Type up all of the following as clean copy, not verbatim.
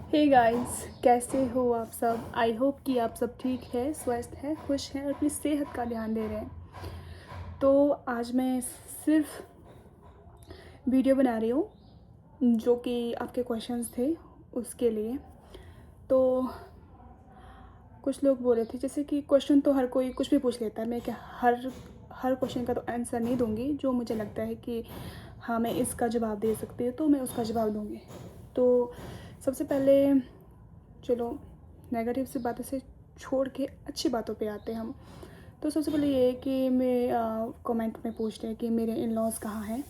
Hey guys, कैसे हो आप सब। आई होप कि आप सब ठीक है, स्वस्थ हैं, खुश हैं और अपनी सेहत का ध्यान दे रहे हैं। तो आज मैं सिर्फ वीडियो बना रही हूँ जो कि आपके क्वेश्चंस थे उसके लिए। तो कुछ लोग बोल रहे थे जैसे कि क्वेश्चन तो हर कोई कुछ भी पूछ लेता है, मैं क्या हर क्वेश्चन का तो आंसर नहीं दूंगी। जो मुझे लगता है कि हाँ मैं इसका जवाब दे सकती हूँ तो मैं उसका जवाब दूंगी। तो सबसे पहले चलो नेगेटिव सी बातों से छोड़ के अच्छी बातों पे आते हैं हम। तो सबसे पहले ये है कि मैं कमेंट में पूछते हैं कि मेरे इन लॉज़ कहाँ हैं।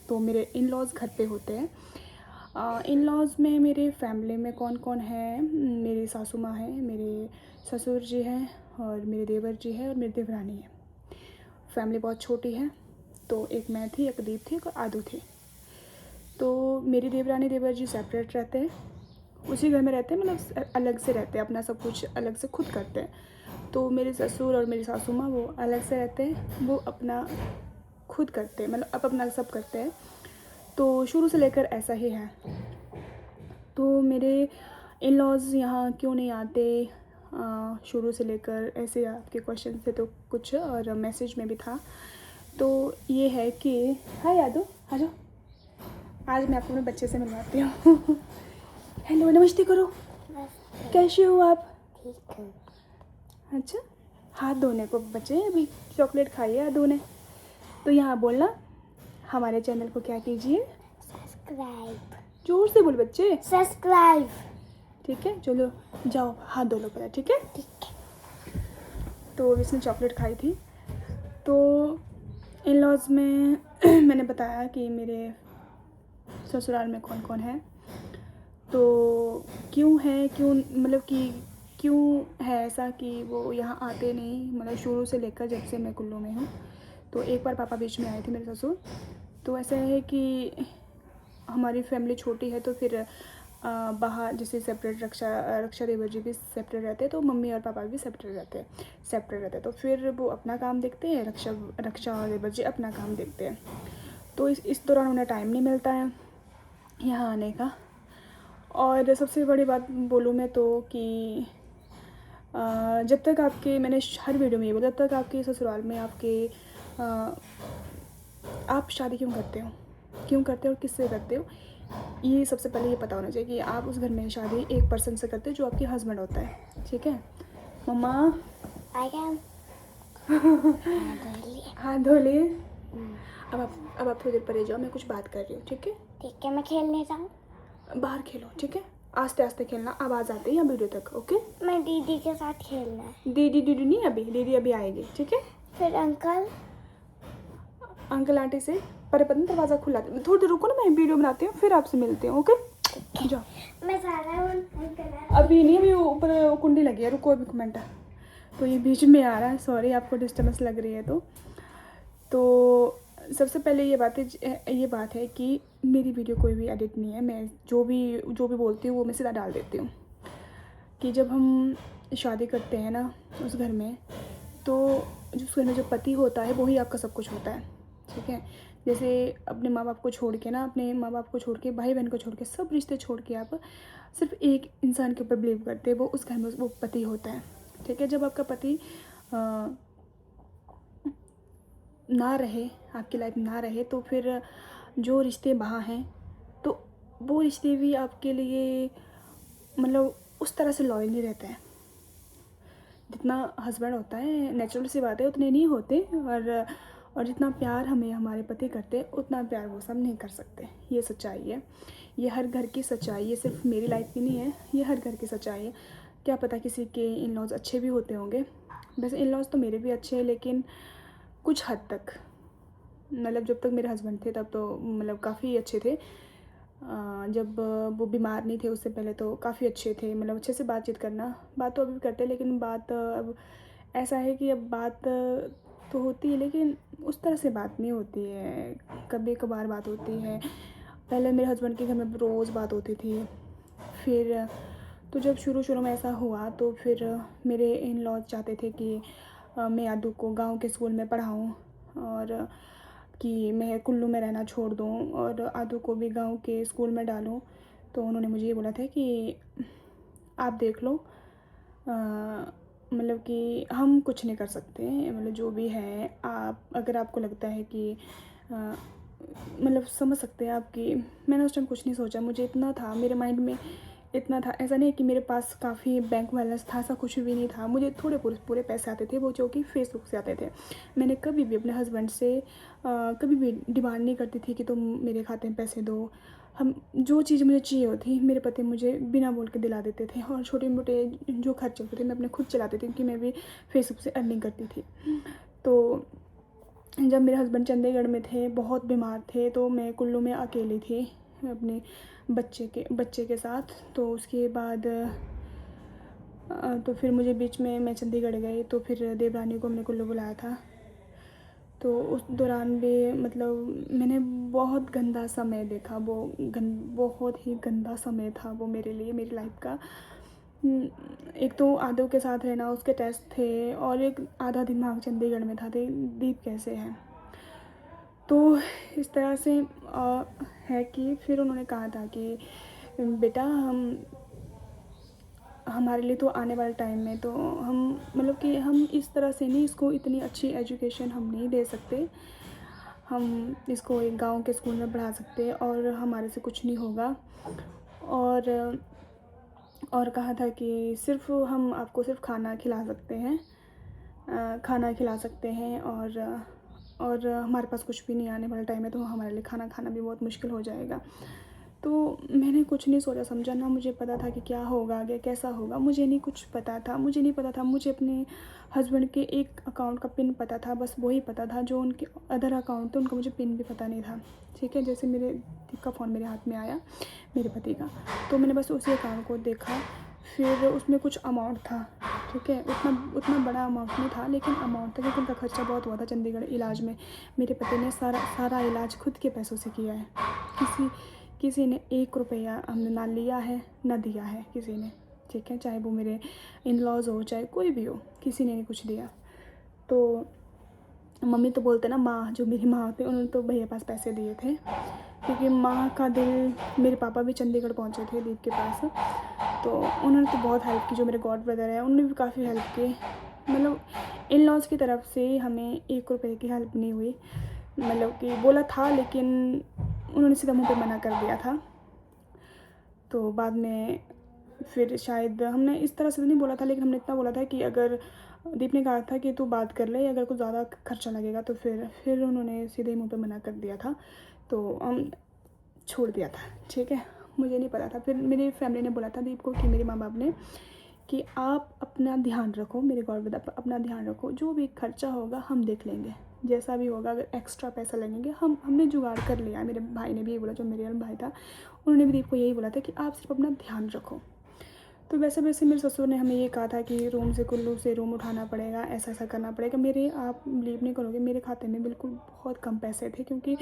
तो मेरे इन लॉज़ घर पे होते हैं। इन लॉज़ में मेरे फैमिली में कौन कौन है, मेरी सासू माँ है, मेरे ससुर जी हैं और मेरे देवर जी हैं और मेरी देवरानी है। फैमिली बहुत छोटी है, तो एक मैं थी, एक दीप थी, एक आदू थी। तो मेरी देवरानी देवर जी सेपरेट रहते हैं, उसी घर में रहते हैं, मतलब अलग से रहते हैं, अपना सब कुछ अलग से खुद करते हैं। तो मेरे ससुर और मेरी सासू माँ वो अलग से रहते हैं, वो अपना खुद करते हैं, मतलब अपना सब करते हैं। तो शुरू से लेकर ऐसा ही है। तो मेरे इन लॉज़ यहाँ क्यों नहीं आते, शुरू से लेकर ऐसे आपके क्वेश्चन थे तो कुछ और मैसेज में भी था। तो ये है कि हाय यादव, आ जाओ, आज मैं आपको अपने बच्चे से मिलवाती हूँ। हेलो, नमस्ते करो। कैसे हो आप? ठीक है। अच्छा, हाथ धोने को बचे हैं, अभी चॉकलेट खाई है आदू ने। तो यहाँ बोलना हमारे चैनल को क्या कीजिए, सब्सक्राइब। जोर से बोल बच्चे। सब्सक्राइब। ठीक है, चलो जाओ हाथ धो लो पहले, ठीक है। ठीक है। तो इसने चॉकलेट खाई थी। तो इन लॉज में मैंने बताया कि मेरे ससुराल में कौन कौन है। तो क्यों है, क्यों मतलब कि क्यों है ऐसा कि वो यहाँ आते नहीं, मतलब शुरू से लेकर जब से मैं कुल्लू में हूँ। तो एक बार पापा बीच में आए थे, मेरे ससुर। तो ऐसा है कि हमारी फैमिली छोटी है, तो फिर बाहर जैसे सेपरेट रक्षा देवर जी भी सेपरेट रहते हैं, तो मम्मी और पापा भी सेपरेट रहते हैं। तो फिर वो अपना काम देखते हैं, रक्षा और देवर जी अपना काम देखते हैं। तो इस दौरान उन्हें टाइम नहीं मिलता है यहाँ आने का। और सबसे बड़ी बात बोलूँ मैं तो कि जब तक आपके, मैंने हर वीडियो में ये बोला, जब तक आपके ससुराल में आप शादी क्यों करते हो और किससे करते हो, ये सबसे पहले ये पता होना चाहिए कि आप उस घर में शादी एक पर्सन से करते हो जो आपके हस्बैंड होता है, ठीक है। मम्मा हाथ धो लिए। अब आप थोड़ी देर परे जाओ, मैं कुछ बात कर रही हूँ, ठीक है। ठीक है, मैं खेलने जाऊँ। बाहर खेलो, ठीक है, आस्ते आस्ते खेलना, आवाज़ आती है यहाँ वीडियो तक, ओके। मैं दीदी के साथ खेलना है। दीदी नहीं, दीदी अभी आएगी, ठीक है। फिर अंकल अंकल आंटी से पर पता नहीं दरवाज़ा खुला, थोड़ी देर रुको ना, मैं वीडियो बनाती हूँ, फिर आपसे मिलती हूँ, ओके। जाओ। मैं सारा अंकल अभी नहीं, अभी ऊपर कुंडी लगी है, रुको अभी कमेंट। तो ये बीच में आ रहा है, सॉरी आपको डिस्टर्बेंस लग रही है। तो सबसे पहले ये बात है कि मेरी वीडियो कोई भी एडिट नहीं है, मैं जो भी बोलती हूँ वो मैं सीधा डाल देती हूँ। कि जब हम शादी करते हैं ना उस घर में, तो उस घर में जो पति होता है वही आपका सब कुछ होता है, ठीक है। जैसे अपने माँ बाप को छोड़ के ना, अपने माँ बाप को छोड़ के, भाई बहन को छोड़ के, सब रिश्ते छोड़ के आप सिर्फ एक इंसान के ऊपर बिलीव करते हैं, वो उस घर में वो पति होता है, ठीक है। जब आपका पति ना रहे, आपकी लाइफ ना रहे, तो फिर जो रिश्ते वहाँ हैं तो वो रिश्ते भी आपके लिए मतलब उस तरह से लॉयल नहीं रहते हैं। जितना हस्बैंड होता है, नेचुरल सी बात है, उतने नहीं होते। और जितना प्यार हमें हमारे पति करते हैं उतना प्यार वो सब नहीं कर सकते। ये सच्चाई है, ये हर घर की सच्चाई है, सिर्फ मेरी लाइफ की नहीं है, ये हर घर की सच्चाई है। क्या पता किसी के इन लॉज अच्छे भी होते होंगे, वैसे इन लॉज तो मेरे भी अच्छे हैं, लेकिन कुछ हद तक, मतलब जब तक मेरे हस्बैंड थे तब तो मतलब काफ़ी अच्छे थे। जब वो बीमार नहीं थे उससे पहले तो काफ़ी अच्छे थे, मतलब अच्छे से बातचीत करना, बात तो अभी भी करते हैं, लेकिन बात अब ऐसा है कि अब बात तो होती है लेकिन उस तरह से बात नहीं होती है, कभी कभार बात होती है। पहले मेरे हस्बैंड के घर में रोज़ बात होती थी। फिर तो जब शुरू में ऐसा हुआ तो फिर मेरे इन लॉज चाहते थे कि मैं यादू को गांव के स्कूल में पढ़ाऊँ और कि मैं कुल्लू में रहना छोड़ दूँ और आदू को भी गांव के स्कूल में डालूँ। तो उन्होंने मुझे ये बोला था कि आप देख लो, मतलब कि हम कुछ नहीं कर सकते, मतलब जो भी है आप, अगर आपको लगता है कि मतलब समझ सकते हैं आपकी। मैंने उस टाइम कुछ नहीं सोचा, मुझे इतना था मेरे माइंड में, इतना था, ऐसा नहीं कि मेरे पास काफ़ी बैंक बैलेंस था, ऐसा कुछ भी नहीं था। मुझे थोड़े पूरे पूरे पैसे आते थे, वो जो कि फेसबुक से आते थे। मैंने कभी भी अपने हस्बैंड से कभी भी डिमांड नहीं करती थी कि तुम मेरे खाते में पैसे दो। हम जो चीज़ मुझे चाहिए होती, मेरे पति मुझे बिना बोल के दिला देते थे, और छोटे मोटे जो खर्चे होते थे मैं अपने खुद चलाती थी, क्योंकि मैं भी फेसबुक से अर्निंग करती थी। तो जब मेरे हस्बैंड चंडीगढ़ में थे, बहुत बीमार थे, तो मैं कुल्लू में अकेली थी अपने बच्चे के साथ। तो उसके बाद तो फिर मुझे बीच में मैं चंडीगढ़ गई, तो फिर देवरानी को हमने कुल्लू बुलाया था। तो उस दौरान भी मतलब मैंने बहुत गंदा समय देखा, बहुत ही गंदा समय था वो मेरे लिए, मेरी लाइफ का। एक तो आदू के साथ रहना, उसके टेस्ट थे, और एक आधा दिमाग चंडीगढ़ में था, दीप कैसे है। तो इस तरह से है कि फिर उन्होंने कहा था कि बेटा हमारे लिए तो आने वाले टाइम में तो हम, मतलब कि हम इस तरह से नहीं, इसको इतनी अच्छी एजुकेशन हम नहीं दे सकते, हम इसको एक गांव के स्कूल में पढ़ा सकते और हमारे से कुछ नहीं होगा। और कहा था कि सिर्फ हम आपको सिर्फ खाना खिला सकते हैं, और हमारे पास कुछ भी नहीं आने वाले टाइम में, तो हमारे लिए खाना खाना भी बहुत मुश्किल हो जाएगा। तो मैंने कुछ नहीं सोचा समझा, ना मुझे पता था कि क्या होगा आगे, कैसा होगा, मुझे नहीं कुछ पता था। मुझे अपने हस्बैंड के एक अकाउंट का पिन पता था, बस वही पता था। जो उनके अदर अकाउंट थे उनका मुझे पिन भी पता नहीं था। ठीक है, जैसे मेरे दीप का फ़ोन मेरे हाथ में आया, मेरे पति का, तो मैंने बस उसी अकाउंट को देखा। फिर उसमें कुछ अमाउंट था, ठीक है, उतना बड़ा अमाउंट नहीं था, लेकिन अमाउंट था, क्योंकि उनका खर्चा बहुत हुआ था चंडीगढ़ इलाज में। मेरे पति ने सारा इलाज खुद के पैसों से किया है। किसी ने 1 रुपया हमने ना लिया है ना दिया है किसी ने, ठीक है, चाहे वो मेरे इन लॉज हो चाहे कोई भी हो, किसी ने नहीं कुछ दिया। तो मम्मी तो बोलते ना, माँ, जो मेरी माँ होती, उन्होंने तो भैया पास पैसे दिए थे, क्योंकि माँ का दिल, मेरे पापा भी चंडीगढ़ पहुँचे थे दीप के पास, तो उन्होंने तो बहुत हेल्प की। जो मेरे गॉड ब्रदर है उन्होंने भी काफ़ी हेल्प की, मतलब इन लॉज की तरफ से हमें 1 रुपये की हेल्प नहीं हुई। मतलब कि बोला था, लेकिन उन्होंने सीधा मुँह पे मना कर दिया था। तो बाद में फिर शायद हमने इस तरह से नहीं बोला था, लेकिन हमने इतना बोला था कि अगर, दीप ने कहा था कि तू बात कर ले, अगर कुछ ज़्यादा खर्चा लगेगा तो फिर उन्होंने सीधे मुँह पे मना कर दिया था, तो हम छोड़ दिया था। ठीक है, मुझे नहीं पता था। फिर मेरी फैमिली ने बोला था दीप को, कि मेरे माँ बाप ने, कि आप अपना ध्यान रखो, मेरे गॉड ब्रदर अपना ध्यान रखो, जो भी खर्चा होगा हम देख लेंगे, जैसा भी होगा, अगर एक्स्ट्रा पैसा लगेंगे हमने जुगाड़ कर लिया। मेरे भाई ने भी यही बोला, जो मेरे भाई था, उन्होंने भी दीप को यही बोला था कि आप सिर्फ अपना ध्यान रखो। तो वैसे मेरे ससुर ने हमें ये कहा था कि रूम से, कुल्लू से रूम उठाना पड़ेगा, ऐसा करना पड़ेगा। आप बिलीव नहीं करोगे, मेरे खाते में बिल्कुल बहुत कम पैसे थे, क्योंकि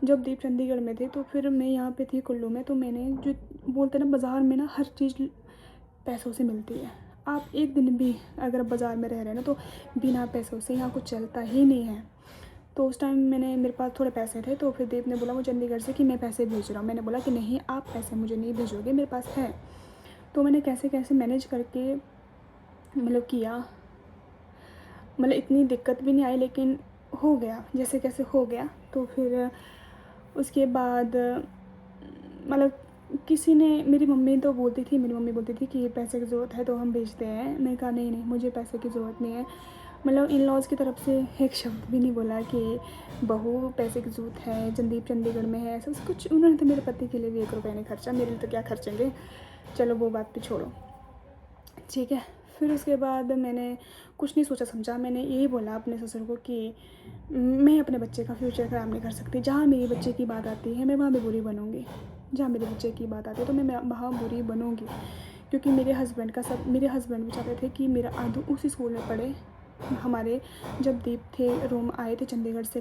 जब दीप चंडीगढ़ में थे तो फिर मैं यहाँ पे थी कुल्लू में। तो मैंने, जो बोलते ना बाज़ार में ना हर चीज़ पैसों से मिलती है। आप एक दिन भी अगर बाज़ार में रह रहे हैं ना, तो बिना पैसों से यहाँ कुछ चलता ही नहीं है। तो उस टाइम मेरे पास थोड़े पैसे थे, तो फिर दीप ने बोला मुझे चंडीगढ़ से कि मैं पैसे भेज रहा हूँ। मैंने बोला कि नहीं, आप पैसे मुझे नहीं भेजोगे, मेरे पास है। तो मैंने कैसे कैसे मैनेज करके मतलब किया, मतलब इतनी दिक्कत भी नहीं आई, लेकिन हो गया जैसे कैसे हो गया। तो फिर उसके बाद मतलब किसी ने, मेरी मम्मी बोलती थी कि पैसे की ज़रूरत है तो हम भेजते हैं। मैंने कहा नहीं, मुझे पैसे की ज़रूरत नहीं है। मतलब इन लॉज़ की तरफ से एक शब्द भी नहीं बोला कि बहू पैसे की ज़रूरत है, जनदीप चंडीगढ़ में है, ऐसा कुछ। उन्होंने तो मेरे पति के लिए भी 1 रुपया नहीं खर्चा, मेरे लिए तो क्या खर्चेंगे। चलो वो बात भी छोड़ो, ठीक है। फिर उसके बाद मैंने कुछ नहीं सोचा समझा, मैंने यही बोला अपने ससुर को कि मैं अपने बच्चे का फ्यूचर ख़राब नहीं कर सकती। जहाँ मेरे बच्चे की बात आती है मैं वहाँ भी बुरी बनूँगी, जहाँ मेरे बच्चे की बात आती है तो मैं वहाँ बुरी बनूँगी। क्योंकि मेरे हस्बैंड भी चाहते थे कि मेरा आदू उसी स्कूल में पढ़े। हमारे जब दीप थे, रूम आए थे चंडीगढ़ से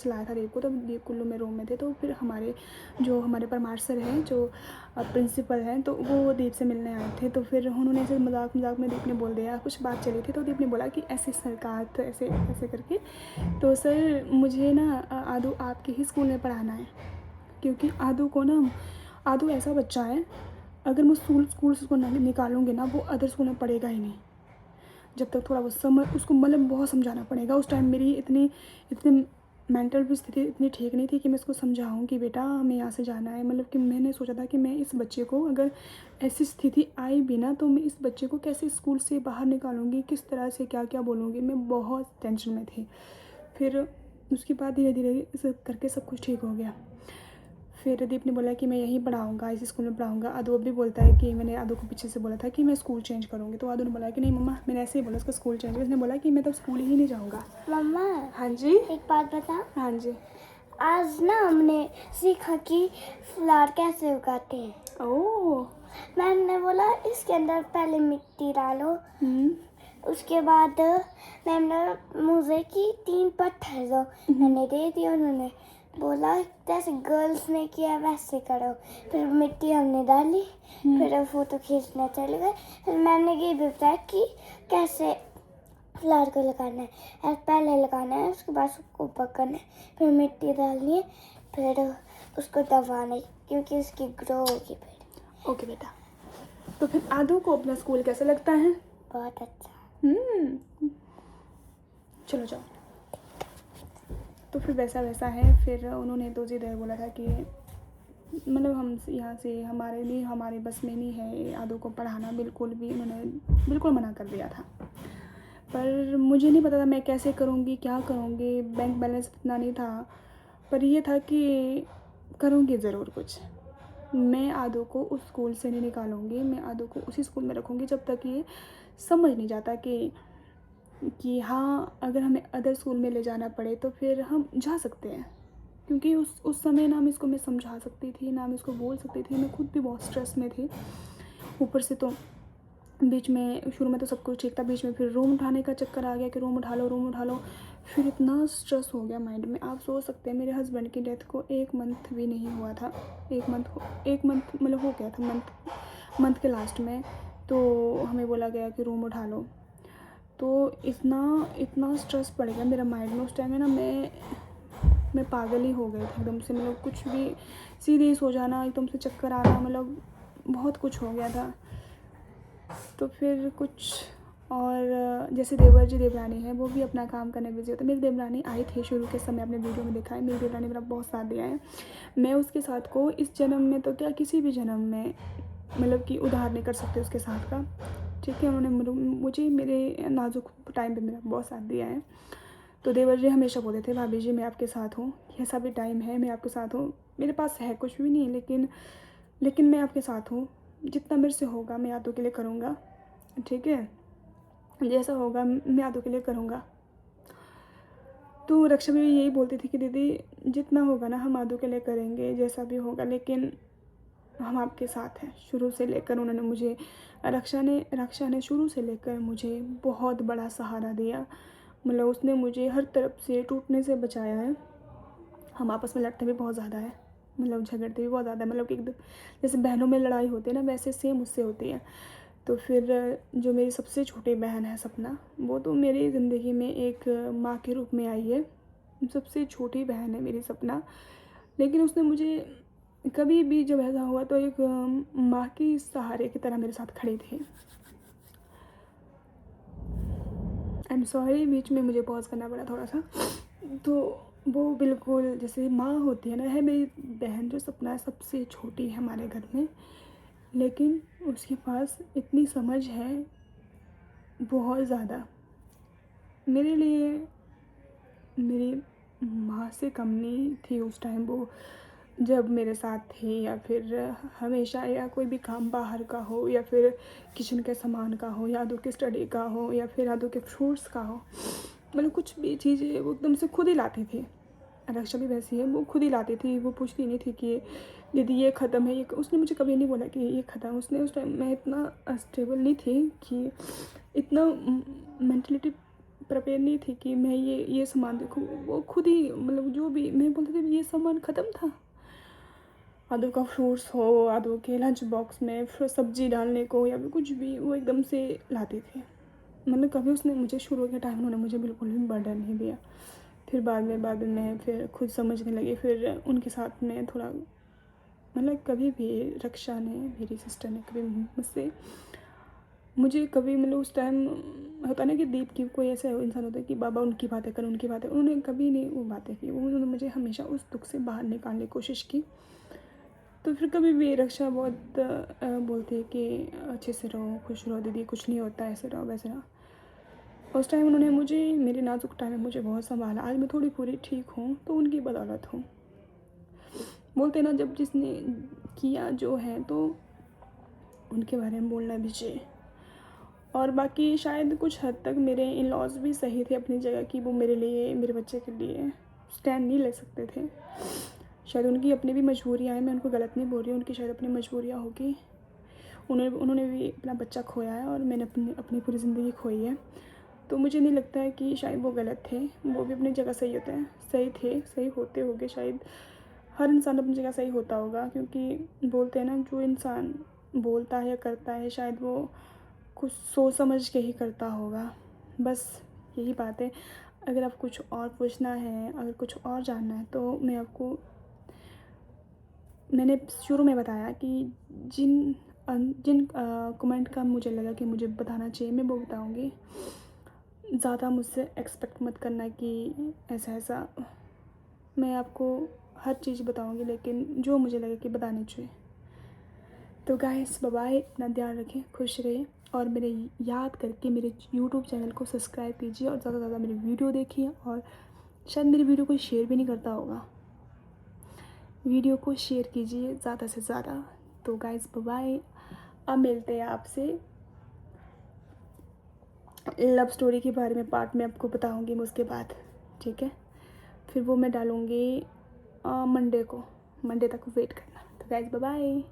लाया था दीप को, तब दीप कुल्लू में रूम में थे। तो फिर हमारे परमार सर हैं, जो प्रिंसिपल हैं, तो वो दीप से मिलने आए थे। तो फिर उन्होंने ऐसे मजाक में दीप ने बोल दिया, कुछ बात चली थी, तो दीप ने बोला कि ऐसे सरकार तो ऐसे ऐसे करके, तो सर मुझे ना आदू आपके ही स्कूल में पढ़ाना है। क्योंकि आदू ऐसा बच्चा है, अगर मैं स्कूल से उसको निकालूंगी ना, वो अदर स्कूल में पढ़ेगा ही नहीं जब तक थोड़ा वो समझ, उसको मतलब बहुत समझाना पड़ेगा। उस टाइम मेरी इतनी मेंटल भी स्थिति इतनी ठीक नहीं थी कि मैं इसको समझाऊं कि बेटा हमें यहाँ से जाना है। मतलब कि मैंने सोचा था कि मैं इस बच्चे को, अगर ऐसी स्थिति आई भी ना, तो मैं इस बच्चे को कैसे स्कूल से बाहर निकालूंगी, किस तरह से क्या क्या बोलूँगी। मैं बहुत टेंशन में थी। फिर उसके बाद धीरे धीरे करके सब कुछ ठीक हो गया। फिर दीप ने बोला कि मैं यहीं पढ़ाऊँगा, इसी स्कूल में पढ़ाऊँगा। आदू भी बोलता है कि मैंने आदू को पीछे से बोला था कि मैं स्कूल चेंज करूँगी, तो आदू ने बोला कि नहीं मम्मा, मैंने ऐसे ही बोला उसका स्कूल चेंज। उसने बोला कि मैं तो स्कूल ही नहीं जाऊँगा। मम्मा हाँ जी, एक बात बता, हाँ जी। आज ना हमने सीखा कि फ्लावर कैसे उगाते हैं। ओह। मैम ने बोला इसके अंदर पहले मिट्टी डालो, उसके बाद मैम ने मुझे की 3 पत्थर दो, मैंने दे दिया। उन्होंने बोला जैसे गर्ल्स ने किया वैसे करो। फिर मिट्टी हमने डाली, फिर फोटो खींचना चले गए। फिर मैम ने ये भी बताया कि कैसे फ्लावर को लगाना है। पहले लगाना है, उसके बाद उसको पकड़ना है, फिर मिट्टी डालनी है, फिर उसको दबाना है क्योंकि उसकी ग्रो होगी फिर। ओके बेटा। तो फिर आदू को अपना स्कूल कैसा लगता है? बहुत अच्छा। चलो जाओ। तो फिर वैसा है। फिर उन्होंने तो जिद बोला था कि मतलब हम यहाँ से, हमारे लिए हमारे बस में नहीं है आदू को पढ़ाना, बिल्कुल भी। उन्होंने बिल्कुल मना कर दिया था। पर मुझे नहीं पता था मैं कैसे करूँगी, क्या करूँगी। बैंक बैलेंस इतना नहीं था, पर ये था कि करूँगी ज़रूर कुछ। मैं आदू को उस स्कूल से नहीं निकालूंगी, मैं आदू को उसी स्कूल में रखूँगी जब तक ये समझ नहीं जाता कि हाँ, अगर हमें अदर स्कूल में ले जाना पड़े तो फिर हम जा सकते हैं। क्योंकि उस समय ना मैं इसको मैं समझा सकती थी, ना मैं इसको बोल सकती थी। मैं खुद भी बहुत स्ट्रेस में थी। ऊपर से तो बीच में, शुरू में तो सब कुछ ठीक था, बीच में फिर रूम उठाने का चक्कर आ गया कि रूम उठा लो। फिर इतना स्ट्रेस हो गया माइंड में, आप सोच सकते हैं। मेरे हस्बैंड की डेथ को 1 मंथ भी नहीं हुआ था। 1 मंथ मतलब हो गया था, मंथ के लास्ट में। तो हमें बोला गया कि रूम उठा लो। तो इतना स्ट्रेस पड़ गया मेरा माइंड में उस टाइम में ना, मैं पागल ही हो गई थी एकदम से। मतलब कुछ भी, सीधे ही सो जाना, एकदम से चक्कर आना, मतलब बहुत कुछ हो गया था। तो फिर कुछ और, जैसे देवर जी देवरानी है, वो भी अपना काम करने बिजी होते हैं। मेरी देवरानी आई थी शुरू के समय, आपने वीडियो में देखा है। मेरी देवरानी मेरा बहुत साथ दिया है। मैं उसके साथ को इस जन्म में तो क्या, किसी भी जन्म में मतलब कि उधार नहीं कर सकते उसके साथ का। ठीक है, उन्होंने मुझे मेरे नाजुक टाइम पे मेरा बहुत साथ दिया है। तो देवर जी हमेशा बोलते थे भाभी जी मैं आपके साथ हूँ, ऐसा भी टाइम है मैं आपके साथ हूँ। मेरे पास है कुछ भी नहीं, लेकिन मैं आपके साथ हूँ। जितना मेरे से होगा मैं आदू के लिए करूँगा, ठीक है, जैसा होगा मैं आदू के लिए करूँगा। तो रक्षा भी यही बोलती थी कि दीदी जितना होगा ना हम आदू के लिए करेंगे, जैसा भी होगा, लेकिन हम आपके साथ हैं। शुरू से लेकर उन्होंने मुझे, रक्षा ने शुरू से लेकर मुझे बहुत बड़ा सहारा दिया। मतलब उसने मुझे हर तरफ से टूटने से बचाया है। हम आपस में लड़ते भी बहुत ज़्यादा है, मतलब झगड़ते भी बहुत ज़्यादा है। मतलब कि एकदम जैसे बहनों में लड़ाई होती है ना, वैसे सेम उससे होती है। तो फिर जो मेरी सबसे छोटी बहन है सपना, वो तो मेरी ज़िंदगी में एक माँ के रूप में आई है। सबसे छोटी बहन है मेरी सपना, लेकिन उसने मुझे कभी भी जब ऐसा हुआ तो एक माँ की सहारे की तरह मेरे साथ खड़ी थी। आई एम सॉरी, बीच में मुझे पॉज करना पड़ा थोड़ा सा। तो वो बिल्कुल जैसे माँ होती है ना, है मेरी बहन जो सपना सबसे छोटी है हमारे घर में, लेकिन उसके पास इतनी समझ है बहुत ज़्यादा। मेरे लिए मेरी माँ से कम नहीं थी उस टाइम वो, जब मेरे साथ थी। या फिर हमेशा, या कोई भी काम बाहर का हो, या फिर किचन के सामान का हो, या आदू की स्टडी का हो, या फिर आदू के फ्रूट्स का हो, मतलब कुछ भी चीज़ें वो एकदम से खुद ही लाती थी। रक्षा भी वैसी है, वो खुद ही लाती थी। वो पूछती नहीं थी कि दीदी ये ख़त्म है, ये उसने मुझे कभी नहीं बोला कि ये ख़त्म। उसने उस टाइम, मैं इतना स्टेबल नहीं थी कि इतना मेंटलिटी प्रिपेयर नहीं थी कि मैं ये सामान देखूँ। वो खुद ही, मतलब जो भी मैं बोलती थी ये सामान ख़त्म था, आदू का फ्रूट्स हो, आदू के लंच बॉक्स में सब्जी डालने को, या फिर कुछ भी, वो एकदम से लाती थी। मतलब कभी उसने मुझे, शुरू के टाइम उन्होंने मुझे बिल्कुल भी बर्डन नहीं दिया। फिर बाद में फिर खुद समझने लगी। फिर उनके साथ में थोड़ा मतलब कभी भी रक्षा ने, मेरी सिस्टर ने कभी मुझे कभी मतलब उस टाइम होता ना कि दीप की कोई ऐसा इंसान होता है कि बाबा उनकी बातें कर, उनकी बातें, उन्होंने कभी नहीं वो बातें की। उन्होंने मुझे हमेशा उस दुख से बाहर निकालने की कोशिश की। तो फिर कभी भी रक्षा बहुत बोलती है कि अच्छे से रहो, खुश रहो दीदी, कुछ नहीं होता, ऐसे रहो वैसे रहो। उस टाइम उन्होंने मुझे, मेरे नाजुक टाइम में मुझे बहुत संभाला। आज मैं थोड़ी पूरी ठीक हूँ तो उनकी बदौलत हूँ। बोलते ना, जब जिसने किया जो है तो उनके बारे में बोलना भी चाहिए। और बाकी शायद कुछ हद तक मेरे इन लॉज भी सही थे अपनी जगह कि वो मेरे लिए, मेरे बच्चे के लिए स्टैंड नहीं ले सकते थे। शायद उनकी अपनी भी मजबूरियाँ हैं, मैं उनको गलत नहीं बोल रही हूँ, उनकी शायद अपनी मजबूरियाँ होगी। उन्होंने भी अपना बच्चा खोया है और मैंने अपनी पूरी ज़िंदगी खोई है। तो मुझे नहीं लगता है कि शायद वो गलत थे, वो भी अपनी जगह सही होते हैं, सही थे, सही होते होंगे। शायद हर इंसान अपनी जगह सही होता होगा, क्योंकि बोलते हैं ना, जो इंसान बोलता है या करता है शायद वो कुछ सोच समझ के ही करता होगा। बस यही बात है। अगर आप कुछ और पूछना है, अगर कुछ और जानना है तो मैंने शुरू में बताया कि जिन जिन कमेंट का मुझे लगा कि मुझे बताना चाहिए मैं वो बताऊँगी। ज़्यादा मुझसे एक्सपेक्ट मत करना कि ऐसा मैं आपको हर चीज़ बताऊँगी, लेकिन जो मुझे लगे कि बतानी चाहिए। तो गाइस बाय बाय, अपना ध्यान रखें, खुश रहें और मेरे याद करके मेरे यूट्यूब चैनल को सब्सक्राइब कीजिए और ज़्यादा से ज़्यादा मेरी वीडियो देखिए। और शायद मेरी वीडियो कोई शेयर भी नहीं करता होगा, वीडियो को शेयर कीजिए ज़्यादा से ज़्यादा। तो गाइस बाय बाय, अब मिलते हैं आपसे। लव स्टोरी के बारे में पार्ट में आपको बताऊंगी मैं उसके बाद, ठीक है। फिर वो मैं डालूँगी मंडे को, मंडे तक वेट करना। तो गाइस बाय बाय।